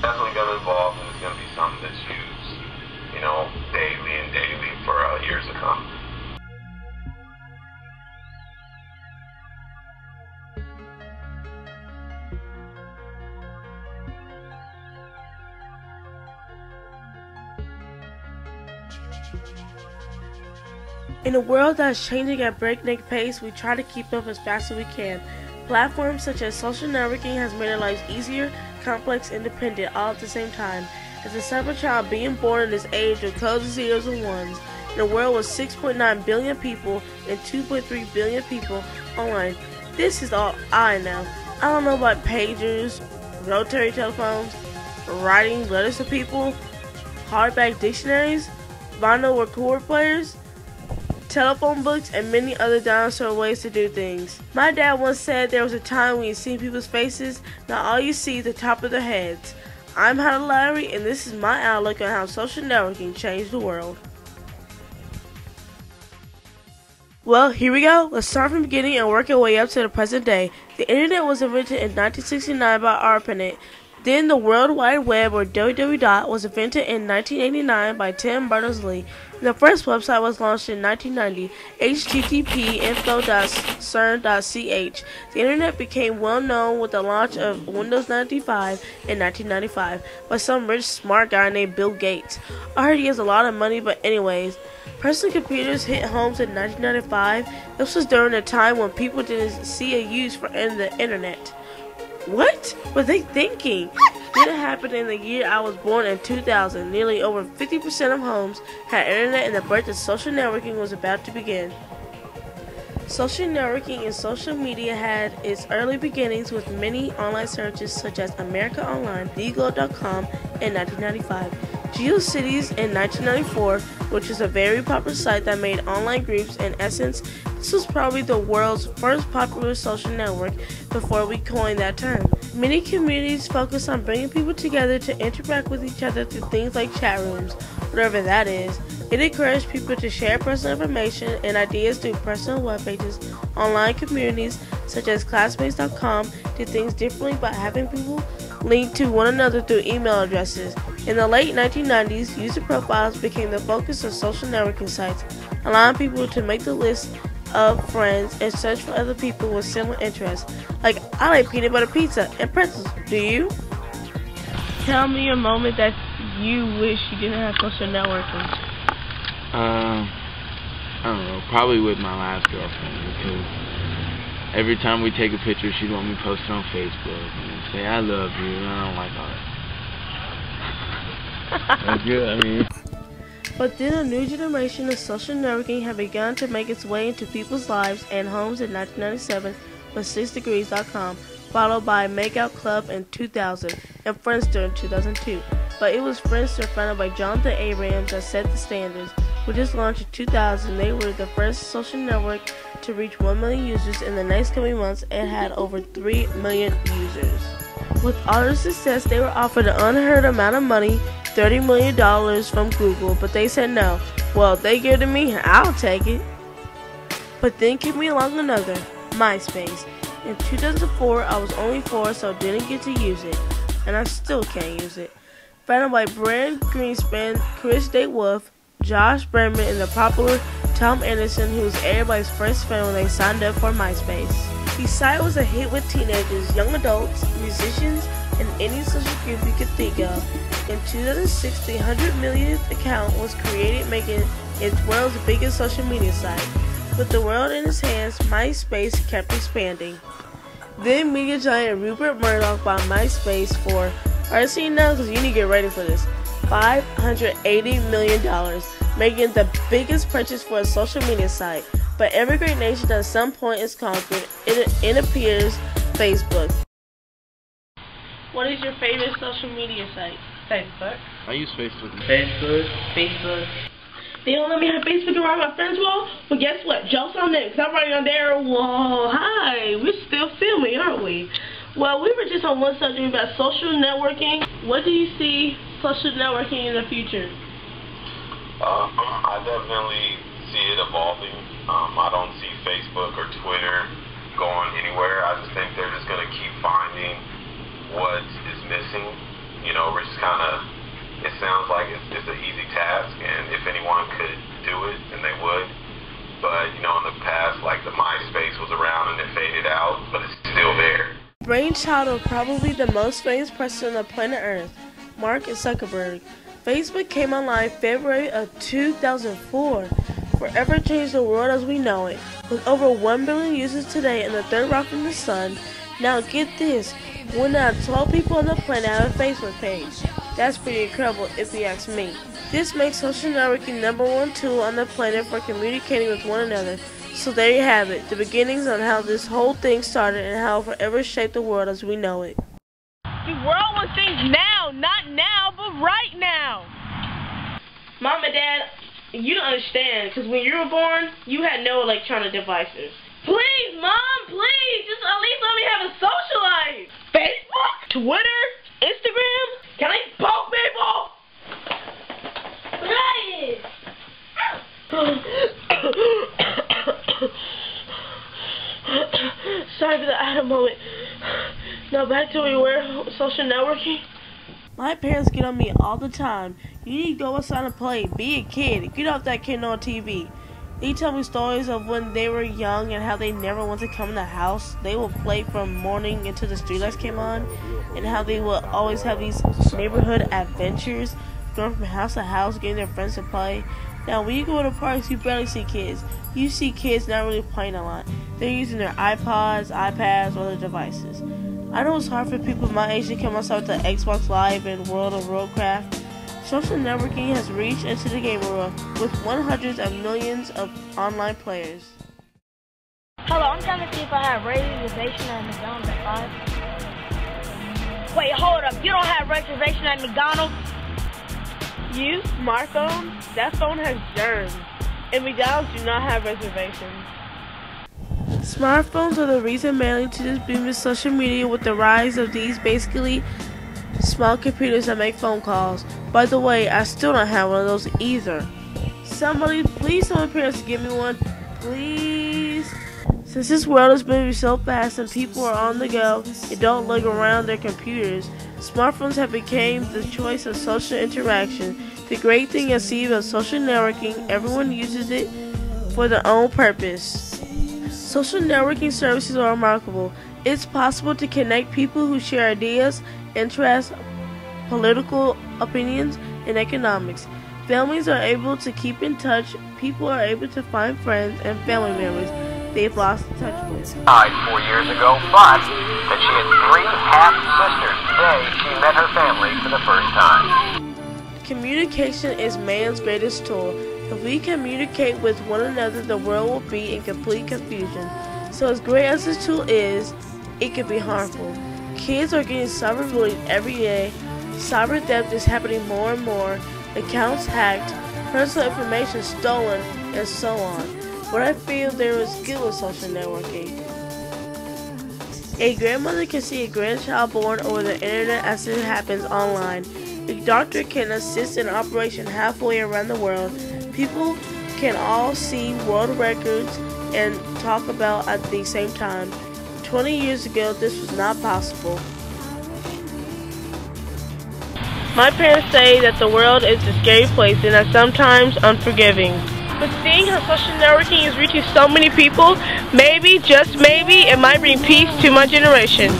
definitely going to evolve, and it's going to be something that's used, daily and daily for years to come. In a world that's changing at breakneck pace, we try to keep up as fast as we can. Platforms such as social networking has made our lives easier, complex, and independent all at the same time. As a separate child being born in this age of codes of zeros and ones, in a world with 6.9 billion people and 2.3 billion people online, this is all I know. I don't know about pagers, rotary telephones, writing letters to people, hardback dictionaries, vinyl record players, telephone books, and many other dinosaur ways to do things. My dad once said there was a time when you see people's faces, now all you see is the top of their heads. I'm Hannah Larry, and this is my outlook on how social networking changed the world. Well, here we go. Let's start from the beginning and work our way up to the present day. The internet was invented in 1969 by ARPANET. Then the World Wide Web, or WWW, was invented in 1989 by Tim Berners-Lee. The first website was launched in 1990, http://info.cern.ch. The internet became well known with the launch of Windows 95 in 1995 by some rich smart guy named Bill Gates. I heard he has a lot of money, but anyways, personal computers hit homes in 1995. This was during a time when people didn't see a use for the internet. What were they thinking? It happened in the year I was born in 2000. Nearly over 50% of homes had internet, and the birth of social networking was about to begin. Social networking and social media had its early beginnings with many online searches such as America Online, Legal.com in 1995, GeoCities in 1994, which is a very popular site that made online groups. In essence, this was probably the world's first popular social network before we coined that term. Many communities focus on bringing people together to interact with each other through things like chat rooms, whatever that is. It encouraged people to share personal information and ideas through personal web pages. Online communities such as Classmates.com did things differently by having people link to one another through email addresses. In the late 1990s, user profiles became the focus of social networking sites, allowing people to make the list of friends and search for other people with similar interests. Like, I like peanut butter pizza and pretzels. Do you? Tell me a moment that you wish you didn't have social networking. I don't know, probably with my last girlfriend, because every time we take a picture, she'd want me to post it on Facebook and say, I love you, and I don't like all that. That's good, I mean. But then a new generation of social networking had begun to make its way into people's lives and homes in 1997 with 6degrees.com, followed by Makeout Club in 2000 and Friendster in 2002. But it was Friendster, founded by Jonathan Abrams, that set the standards. Which just launched in 2000, they were the first social network to reach 1 million users. In the next coming months, it had over 3 million users. With all their success, they were offered an unheard amount of money, $30 million from Google, but they said no. Well, they give it to me, I'll take it. But then came along another, MySpace. In 2004, I was only 4, so didn't get to use it, and I still can't use it. Founded by Brad Greenspan, Chris DeWolf, Josh Berman, and the popular Tom Anderson, who was everybody's first friend when they signed up for MySpace. The site was a hit with teenagers, young adults, musicians, and any social group you could think of. In 2006, the 100 millionth account was created, making it the world's biggest social media site. With the world in its hands, MySpace kept expanding. Then media giant Rupert Murdoch bought MySpace for, alright, so you know, because you need to get ready for this, $580 million, making it the biggest purchase for a social media site. But every great nation at some point is conquered. It appears Facebook. What is your favorite social media site? Facebook. I use Facebook. Facebook. They don't let me have Facebook around my friends' wall? Well, guess what? Joke's on them, because I'm right on their wall. Hi, we're still filming, aren't we? Well, we were just on one subject about social networking. What do you see social networking in the future? I definitely see it evolving. I don't see Facebook or Twitter going anywhere. I just think they're just going to keep finding what is missing we're just kind of, it sounds like it's an easy task, and if anyone could do it, then they would. But, in the past, like the MySpace was around and it faded out, but it's still there. Brainchild of probably the most famous person on the planet Earth, Mark Zuckerberg. Facebook came online February of 2004. Forever changed the world as we know it. With over 1 billion users today and the third rock from the sun. Now get this, 1 out of 12 people on the planet have a Facebook page. That's pretty incredible if you ask me. This makes social networking #1 tool on the planet for communicating with one another. So there you have it, the beginnings on how this whole thing started and how it forever shaped the world as we know it. The world wants things now, not now, but right now. Mom and Dad, you don't understand, because when you were born, you had no electronic devices. Please, Mom, please, just at least let me have a social life. Facebook, Twitter, Instagram, can I poke people? Right. Sorry for that, I had a moment. Now back to where we were, social networking. My parents get on me all the time. You need to go outside and play. Be a kid. Get off that kid on TV. They tell me stories of when they were young and how they never wanted to come in the house. They would play from morning until the streetlights came on, and how they would always have these neighborhood adventures, going from house to house, getting their friends to play. Now, when you go to parks, you barely see kids. You see kids not really playing a lot. They're using their iPods, iPads, or their devices. I know it's hard for people my age to come outside with the Xbox Live and World of Warcraft. Social networking has reached into the gamer world with hundreds of millions of online players. Hello, I'm trying to see if I have reservation at McDonald's at 5. Wait, hold up. You don't have reservation at McDonald's? You, smartphone? That phone has germs. And McDonald's do not have reservations. Smartphones are the reason mainly to this boom in social media with the rise of these basically small computers that make phone calls. By the way, I still don't have one of those either. Somebody, please tell my parents to give me one, please. Since this world is moving so fast and people are on the go and don't look around their computers, smartphones have become the choice of social interaction. The great thing I see about social networking, everyone uses it for their own purpose. Social networking services are remarkable. It's possible to connect people who share ideas, interests, political opinions, and economics. Families are able to keep in touch. People are able to find friends and family members they've lost touch with. Died 4 years ago, but that she had 3 half-sisters. Today, she met her family for the first time. Communication is man's greatest tool. If we communicate with one another, the world will be in complete confusion. So as great as this tool is, it can be harmful. Kids are getting cyberbullied every day. Cyber theft is happening more and more. Accounts hacked, personal information stolen, and so on. But I feel there is good with social networking. A grandmother can see a grandchild born over the internet as it happens online. A doctor can assist in an operation halfway around the world. People can all see world records and talk about at the same time. 20 years ago, this was not possible. My parents say that the world is a scary place and that sometimes unforgiving. But seeing how social networking is reaching so many people, maybe, just maybe, it might bring peace to my generation.